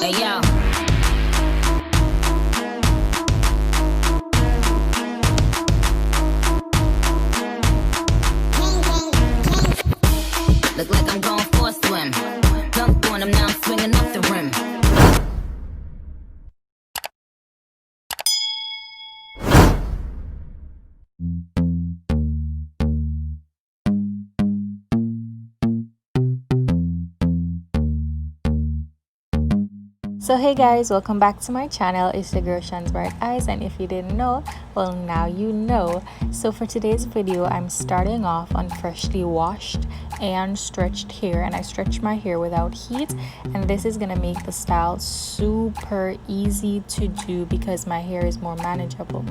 Hey yo. Look like I'm going for a swim. Dunk on him, now I'm swinging off the rim. So hey guys, welcome back to my channel. It's the girl Shanz Brighteyes, and if you didn't know, well now you know. So for today's video, I'm starting off on freshly washed and stretched hair, and I stretched my hair without heat, and this is gonna make the style super easy to do because my hair is more manageable.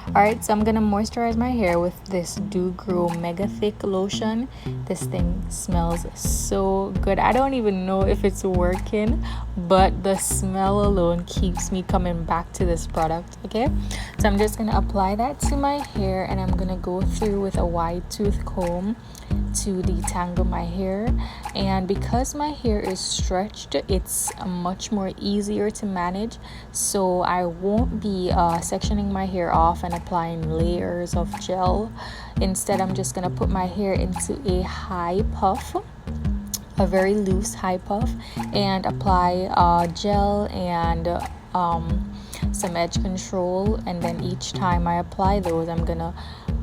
Alright, so I'm gonna moisturize my hair with this Do Grow Mega Thick lotion. This thing smells so good. I don't even know if it's working, but the smell alone keeps me coming back to this product. Okay, so I'm just gonna apply that to my hair, and I'm gonna go through with a wide tooth comb to detangle my hair. And because my hair is stretched, it's much more easier to manage, so I won't be sectioning my hair off and applying layers of gel. Instead, I'm just gonna put my hair into a high puff, a very loose high puff, and apply gel and some edge control. And then each time I apply those, I'm gonna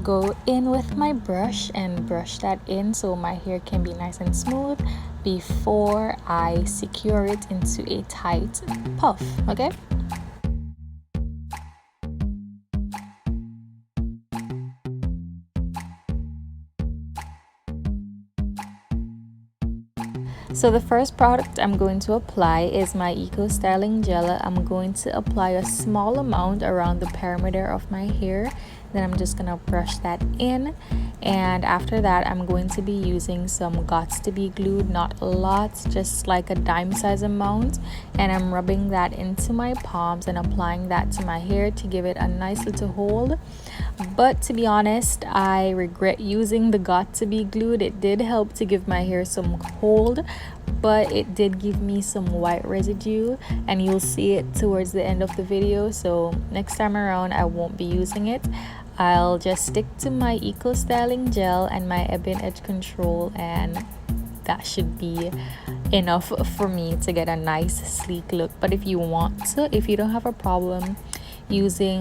go in with my brush and brush that in so my hair can be nice and smooth before I secure it into a tight puff. Okay, so the first product I'm going to apply is my Eco Styling Gel. I'm going to apply a small amount around the perimeter of my hair. Then I'm just gonna brush that in, and after that I'm going to be using some Gots to Be Glued, not a lot, just like a dime size amount, and I'm rubbing that into my palms and applying that to my hair to give it a nice little hold. But to be honest, I regret using the Got to Be Glued. It did help to give my hair some hold, but it did give me some white residue, and you'll see it towards the end of the video. So next time around I won't be using it. I'll just stick to my Eco Styling Gel and my Ebin Edge Control, and that should be enough for me to get a nice sleek look. But if you want to, if you don't have a problem using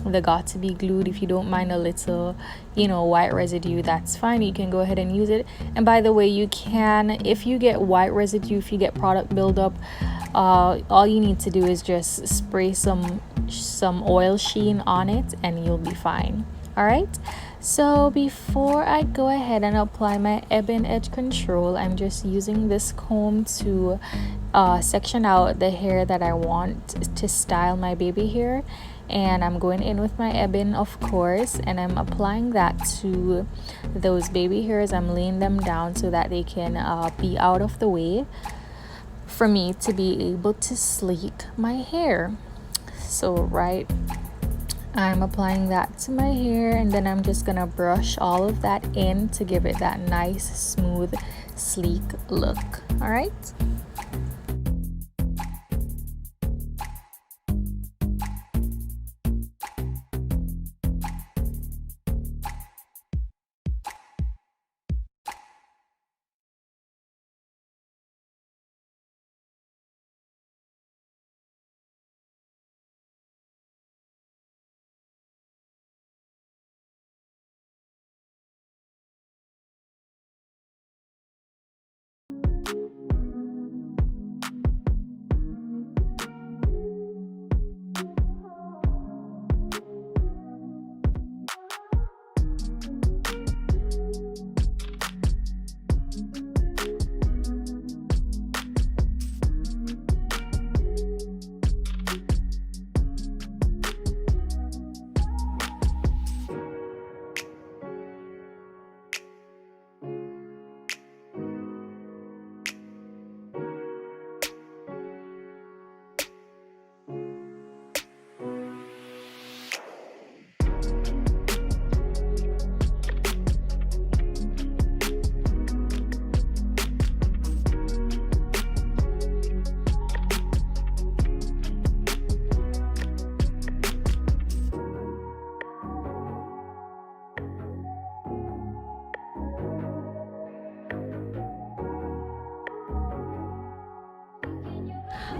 the Got to Be Glued, if you don't mind a little white residue, that's fine, you can go ahead and use it. And by the way, you can, if you get white residue, if you get product buildup, all you need to do is just spray some oil sheen on it and you'll be fine. All right, so before I go ahead and apply my Ebin Edge Control, I'm just using this comb to section out the hair that I want to style my baby hair. And I'm going in with my Ebin, of course, and I'm applying that to those baby hairs. I'm laying them down so that they can be out of the way for me to be able to sleek my hair. So right, I'm applying that to my hair, and then I'm just gonna brush all of that in to give it that nice, smooth, sleek look. All right.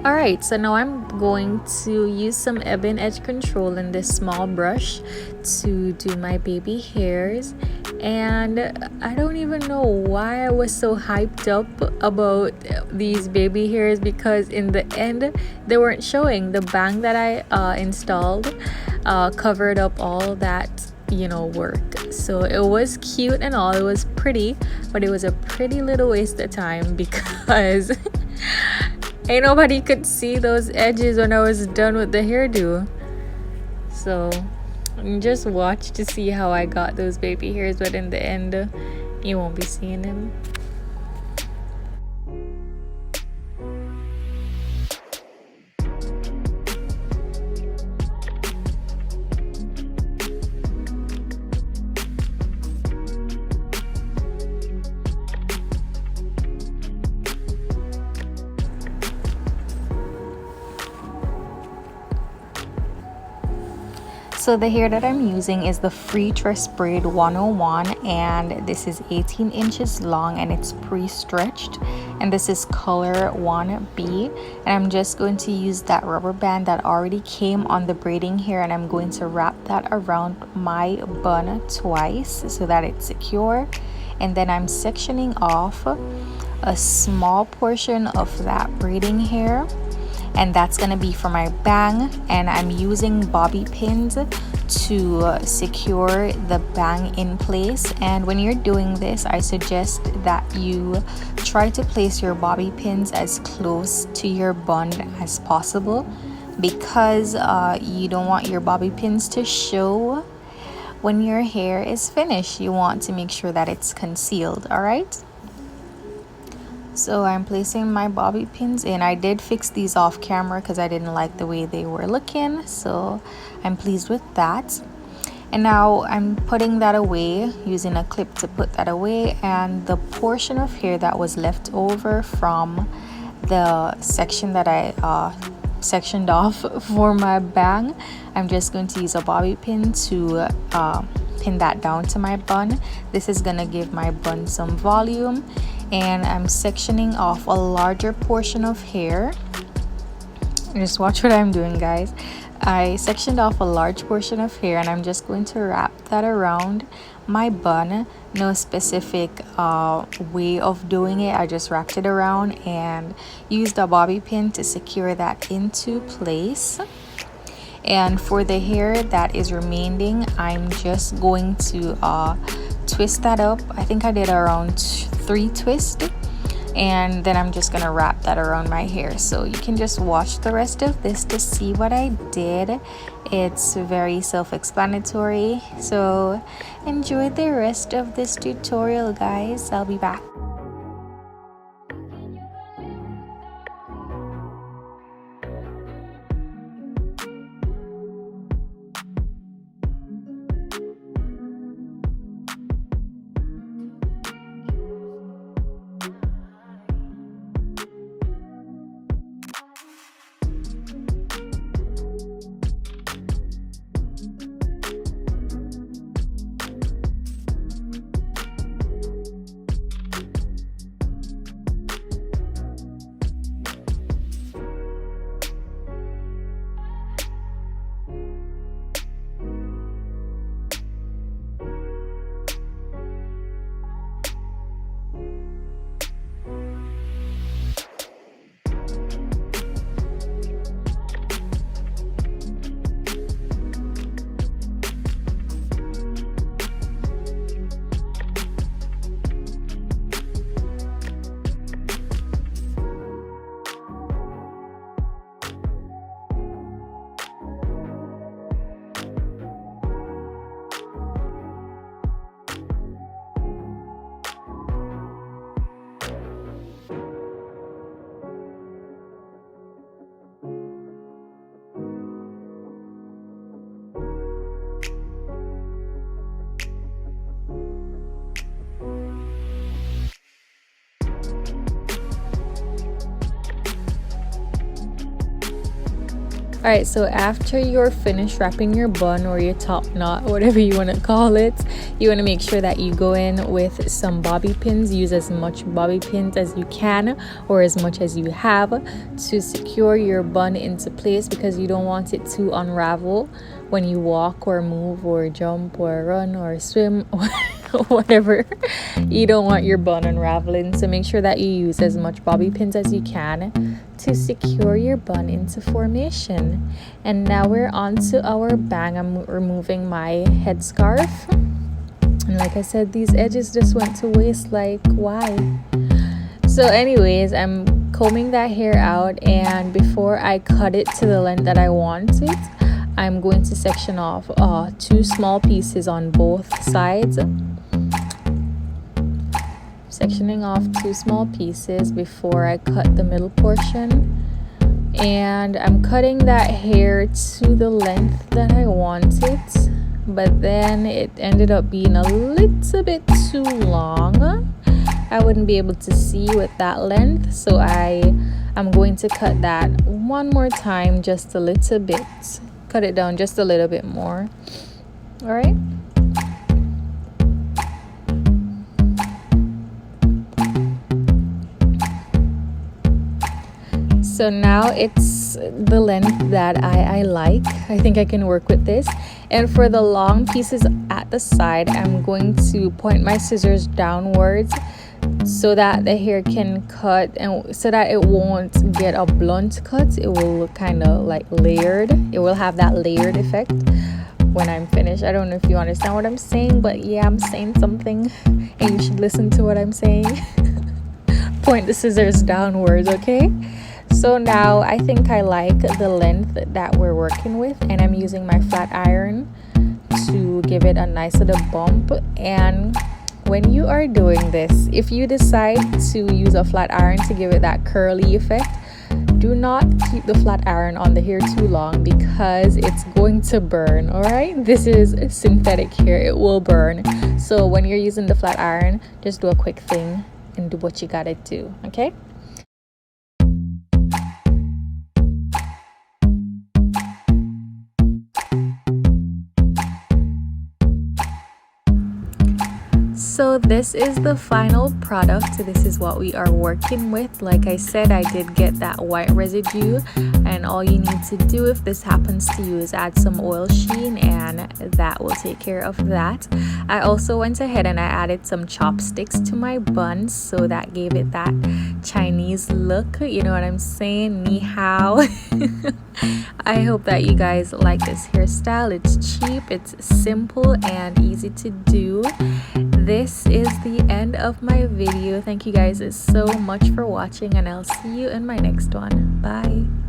Alright, so now I'm going to use some ebon edge control in this small brush to do my baby hairs. And I don't even know why I was so hyped up about these baby hairs, because in the end they weren't showing. The bang that I installed covered up all that work. So it was cute and all, it was pretty, but it was a pretty little waste of time because ain't nobody could see those edges when I was done with the hairdo. So just watch to see how I got those baby hairs, but in the end you won't be seeing them. So the hair that I'm using is the Free Tress Braid 101, and this is 18 inches long and it's pre-stretched, and this is color 1B. And I'm just going to use that rubber band that already came on the braiding hair, and I'm going to wrap that around my bun twice so that it's secure. And then I'm sectioning off a small portion of that braiding hair, and that's gonna be for my bang, and I'm using bobby pins to secure the bang in place. And when you're doing this, I suggest that you try to place your bobby pins as close to your bun as possible, because you don't want your bobby pins to show when your hair is finished. You want to make sure that it's concealed. All right, so I'm placing my bobby pins in. I did fix these off camera because I didn't like the way they were looking, so I'm pleased with that. And now I'm putting that away, using a clip to put that away. And the portion of hair that was left over from the section that I sectioned off for my bang, I'm just going to use a bobby pin to pin that down to my bun. This is gonna give my bun some volume. And I'm sectioning off a larger portion of hair. Just watch what I'm doing, guys. I sectioned off a large portion of hair, and I'm just going to wrap that around my bun. No specific way of doing it. I just wrapped it around and used a bobby pin to secure that into place. And for the hair that is remaining, I'm just going to twist that up. I think I did around 3 twists, and then I'm just gonna wrap that around my hair. So you can just watch the rest of this to see what I did. It's very self-explanatory, so enjoy the rest of this tutorial, guys. I'll be back. Alright, so after you're finished wrapping your bun or your top knot, whatever you want to call it, you want to make sure that you go in with some bobby pins. Use as much bobby pins as you can or as much as you have to secure your bun into place, because you don't want it to unravel when you walk or move or jump or run or swim or whatever. You don't want your bun unraveling, so make sure that you use as much bobby pins as you can to secure your bun into formation. And now we're on to our bang. I'm removing my headscarf, and like I said, these edges just went to waste. Like, why? So anyways, I'm combing that hair out, and before I cut it to the length that I want it, I'm going to section off 2 small pieces on both sides. Sectioning off 2 small pieces before I cut the middle portion, and I'm cutting that hair to the length that I want it, but then it ended up being a little bit too long. I wouldn't be able to see with that length, so I'm going to cut that one more time, just a little bit. Cut it down just a little bit more. All right. So now it's the length that I like. I think I can work with this. And for the long pieces at the side, I'm going to point my scissors downwards so that the hair can cut, and so that it won't get a blunt cut. It will look kind of like layered. It will have that layered effect when I'm finished. I don't know if you understand what I'm saying, but yeah, I'm saying something and you should listen to what I'm saying. Point the scissors downwards, okay? So now I think I like the length that we're working with, and I'm using my flat iron to give it a nice little bump. And when you are doing this, if you decide to use a flat iron to give it that curly effect, do not keep the flat iron on the hair too long, because it's going to burn. All right, this is synthetic hair, it will burn. So when you're using the flat iron, just do a quick thing and do what you gotta do, okay? So this is the final product. This is what we are working with. Like I said, I did get that white residue, and all you need to do if this happens to you is add some oil sheen, and that will take care of that. I also went ahead and I added some chopsticks to my buns, so that gave it that Chinese look, you know what I'm saying? Ni hao. I hope that you guys like this hairstyle. It's cheap, it's simple and easy to do. This is the end of my video. Thank you guys so much for watching, and I'll see you in my next one. Bye.